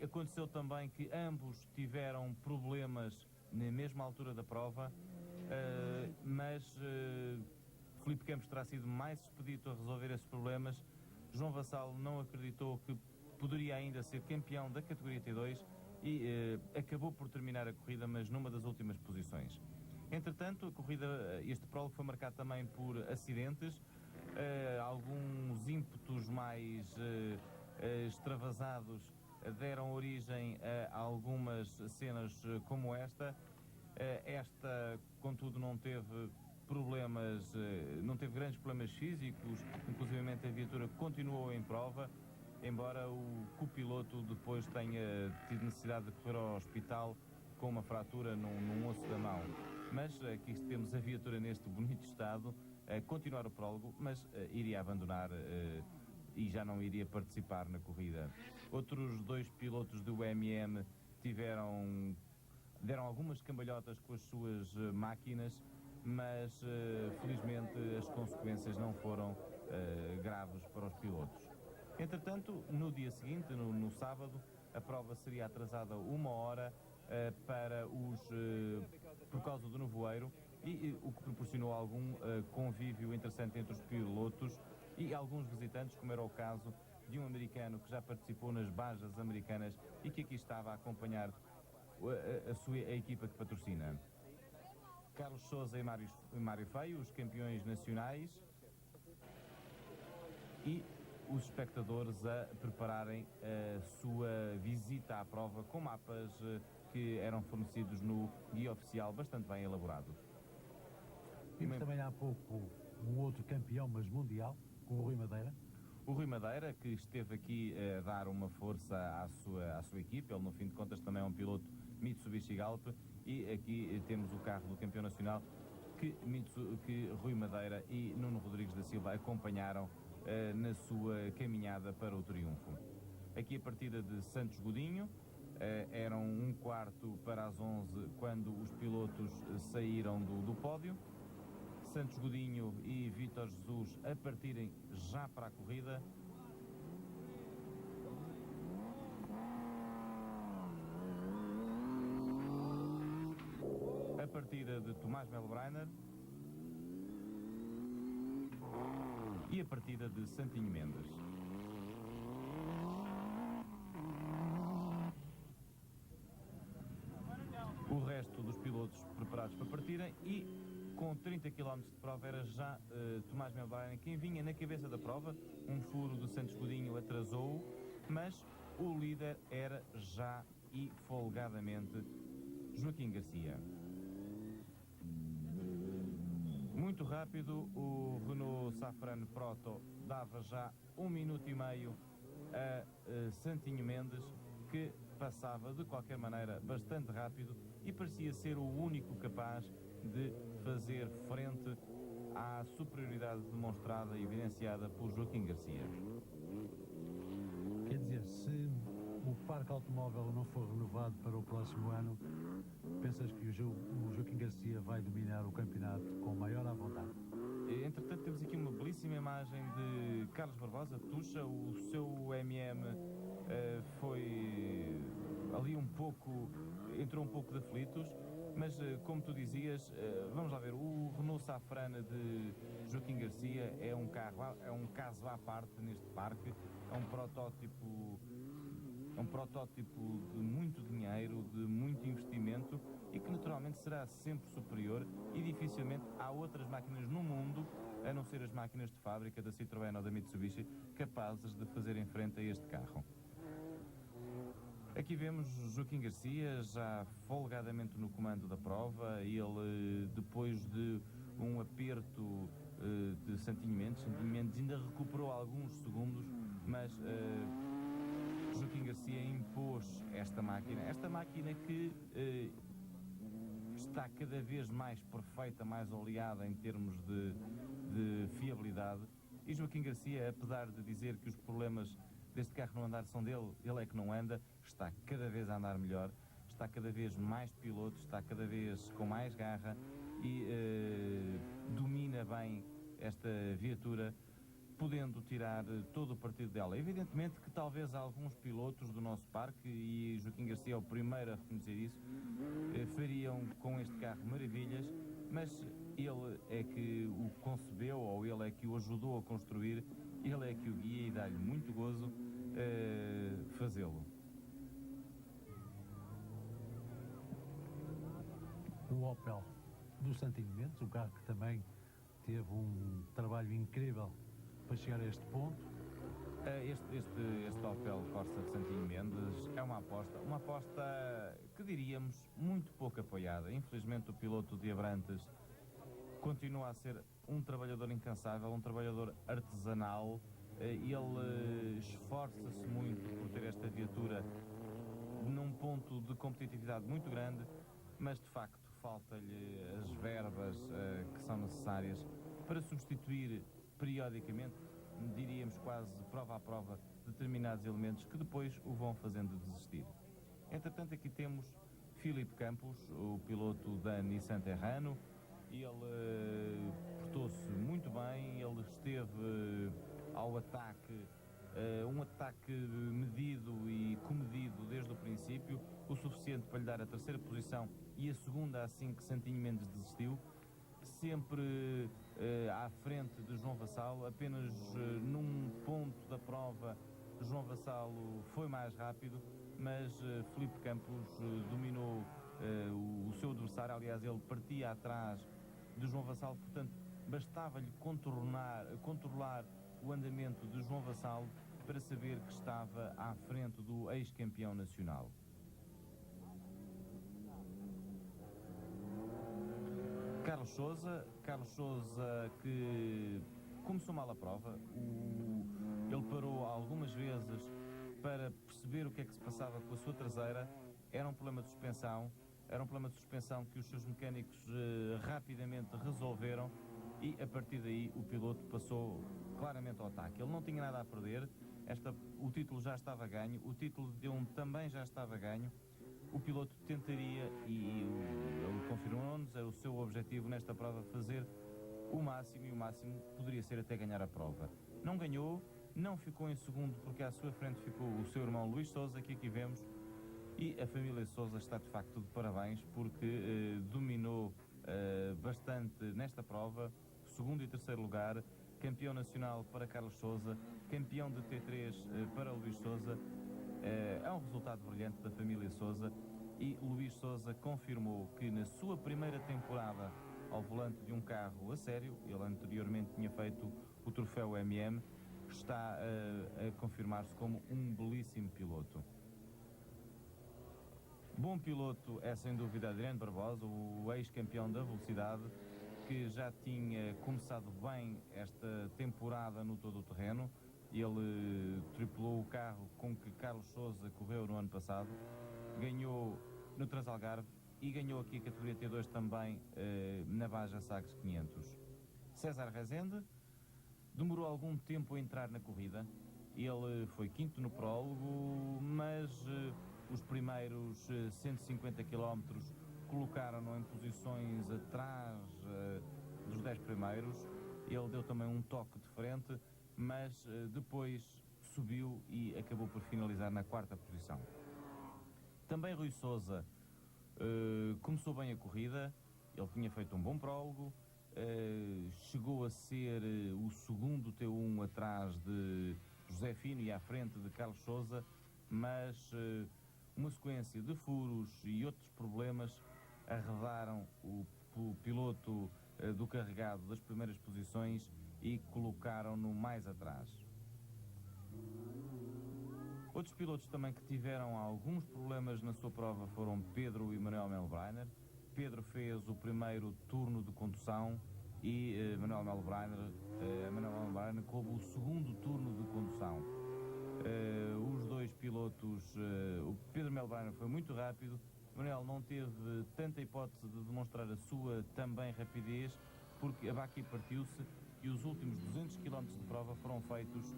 aconteceu também que ambos tiveram problemas na mesma altura da prova, mas Filipe Campos terá sido mais expedito a resolver esses problemas. João Vassalo não acreditou que poderia ainda ser campeão da categoria T2 e acabou por terminar a corrida, mas numa das últimas posições. Entretanto, a corrida, este prólogo foi marcado também por acidentes, alguns ímpetos mais extravasados deram origem a algumas cenas como esta. Esta, contudo, não teve problemas, não teve grandes problemas físicos, inclusivamente a viatura continuou em prova, embora o copiloto depois tenha tido necessidade de correr ao hospital com uma fratura num osso da mão. Mas aqui temos a viatura neste bonito estado, a continuar o prólogo, mas iria abandonar e já não iria participar na corrida. Outros dois pilotos do MM deram algumas cambalhotas com as suas máquinas, mas felizmente as consequências não foram graves para os pilotos. Entretanto, no dia seguinte, no sábado, a prova seria atrasada 1 hora por causa do nevoeiro, e o que proporcionou algum convívio interessante entre os pilotos e alguns visitantes, como era o caso de um americano que já participou nas Bajas Americanas e que aqui estava a acompanhar a equipa que patrocina. Carlos Sousa e Mário Feio, os campeões nacionais, e os espectadores a prepararem a sua visita à prova com mapas que eram fornecidos no guia oficial, bastante bem elaborado. Vimos também há pouco um outro campeão, mas mundial, com o Rui Madeira. O Rui Madeira, que esteve aqui a dar uma força à sua equipe. Ele, no fim de contas, também é um piloto Mitsubishi Galp, e aqui temos o carro do campeão nacional que Rui Madeira e Nuno Rodrigues da Silva acompanharam na sua caminhada para o triunfo. Aqui a partida de Santos Godinho, eram 1/4 para as 11 quando os pilotos saíram do pódio. Santos Godinho e Vítor Jesus a partirem já para a corrida. A partida de Tomás Melbreiner e a partida de Santinho Mendes. O resto dos pilotos preparados para partirem, e com 30 km de prova era já Tomás Melbreiner quem vinha na cabeça da prova. Um furo do Santos Godinho atrasou-o, mas o líder era já e folgadamente Joaquim Garcia. Muito rápido, o Renault Safrane Proto dava já 1 minuto e meio a Santinho Mendes, que passava de qualquer maneira bastante rápido e parecia ser o único capaz de fazer frente à superioridade demonstrada e evidenciada por Joaquim Garcia. Quer dizer, se o parque automóvel não for renovado para o próximo ano, pensas que o Joaquim Garcia vai dominar o campeonato com maior à vontade? Entretanto, temos aqui uma belíssima imagem de Carlos Barbosa, Tuxa. O seu MM foi ali entrou um pouco de aflitos, mas como tu dizias, vamos lá ver, o Renault Safrane de Joaquim Garcia é um caso à parte neste parque, é um protótipo de muito dinheiro, de muito investimento, e que naturalmente será sempre superior, e dificilmente há outras máquinas no mundo, a não ser as máquinas de fábrica da Citroën ou da Mitsubishi, capazes de fazerem frente a este carro. Aqui vemos Joaquim Garcia já folgadamente no comando da prova. Ele, depois de um aperto de Santinho Mendes ainda recuperou alguns segundos, mas Joaquim Garcia impôs esta máquina que está cada vez mais perfeita, mais oleada em termos de fiabilidade. E Joaquim Garcia, apesar de dizer que os problemas deste carro não andar são dele, ele é que não anda, está cada vez a andar melhor, está cada vez mais piloto, está cada vez com mais garra e domina bem esta viatura podendo tirar todo o partido dela. Evidentemente que talvez alguns pilotos do nosso parque, e Joaquim Garcia é o primeiro a reconhecer isso, fariam com este carro maravilhas, mas ele é que o concebeu, ou ele é que o ajudou a construir, ele é que o guia e dá-lhe muito gozo fazê-lo. O Opel do Santinho Mendes, um carro que também teve um trabalho incrível para chegar a este ponto. Este Opel Corsa de Santinho Mendes é uma aposta que diríamos muito pouco apoiada. Infelizmente o piloto de Abrantes continua a ser um trabalhador incansável, um trabalhador artesanal. Ele esforça-se muito por ter esta viatura num ponto de competitividade muito grande, mas de facto falta-lhe as verbas que são necessárias para substituir periodicamente, diríamos quase prova a prova, determinados elementos que depois o vão fazendo desistir. Entretanto, aqui temos Filipe Campos, o piloto da Nissan Terrano. Ele portou-se muito bem, ele esteve ao ataque, um ataque medido e comedido desde o princípio, o suficiente para lhe dar a terceira posição e a segunda assim que Santinho Mendes desistiu, sempre à frente de João Vassalo. Apenas num ponto da prova João Vassalo foi mais rápido, mas Filipe Campos dominou o seu adversário. Aliás, ele partia atrás de João Vassalo, portanto bastava-lhe controlar o andamento de João Vassalo para saber que estava à frente do ex-campeão nacional. Carlos Sousa que começou mal a prova. Ele parou algumas vezes para perceber o que é que se passava com a sua traseira. Era um problema de suspensão que os seus mecânicos rapidamente resolveram, e a partir daí o piloto passou claramente ao ataque. Ele não tinha nada a perder, o título já estava ganho, o título de D1 também já estava ganho. O piloto tentaria, e ele confirmou-nos, o seu objetivo nesta prova fazer o máximo, e o máximo poderia ser até ganhar a prova. Não ganhou, não ficou em segundo, porque à sua frente ficou o seu irmão Luís Sousa, que aqui vemos, e a família Sousa está de facto de parabéns, porque dominou bastante nesta prova. Segundo e terceiro lugar, campeão nacional para Carlos Sousa, campeão de T3 para Luís Sousa. É um resultado brilhante da família Sousa, e Luís Sousa confirmou que na sua primeira temporada ao volante de um carro a sério, ele anteriormente tinha feito o troféu MM, está a confirmar-se como um belíssimo piloto. Bom piloto é sem dúvida Adriano Barbosa, o ex-campeão da velocidade, que já tinha começado bem esta temporada no todo-terreno. Ele tripulou o carro com que Carlos Sousa correu no ano passado, ganhou no Transalgarve e ganhou aqui a categoria T2 também na Baja Sagres 500. César Rezende demorou algum tempo a entrar na corrida. Ele foi quinto no prólogo, mas os primeiros 150 km colocaram-no em posições atrás dos 10 primeiros. Ele deu também um toque de frente, mas depois subiu e acabou por finalizar na quarta posição. Também Rui Sousa começou bem a corrida, ele tinha feito um bom prólogo, chegou a ser o segundo T1 atrás de José Fino e à frente de Carlos Sousa, mas uma sequência de furos e outros problemas arredaram o piloto do carregado das primeiras posições e colocaram-no mais atrás. Outros pilotos também que tiveram alguns problemas na sua prova foram Pedro e Manuel Melbreiner. Pedro fez o primeiro turno de condução e Manuel Melbreiner coube o segundo turno de condução. Os dois pilotos, o Pedro Melbreiner foi muito rápido, Manuel não teve tanta hipótese de demonstrar a sua também rapidez, porque a Baqui partiu-se e os últimos 200 km de prova foram feitos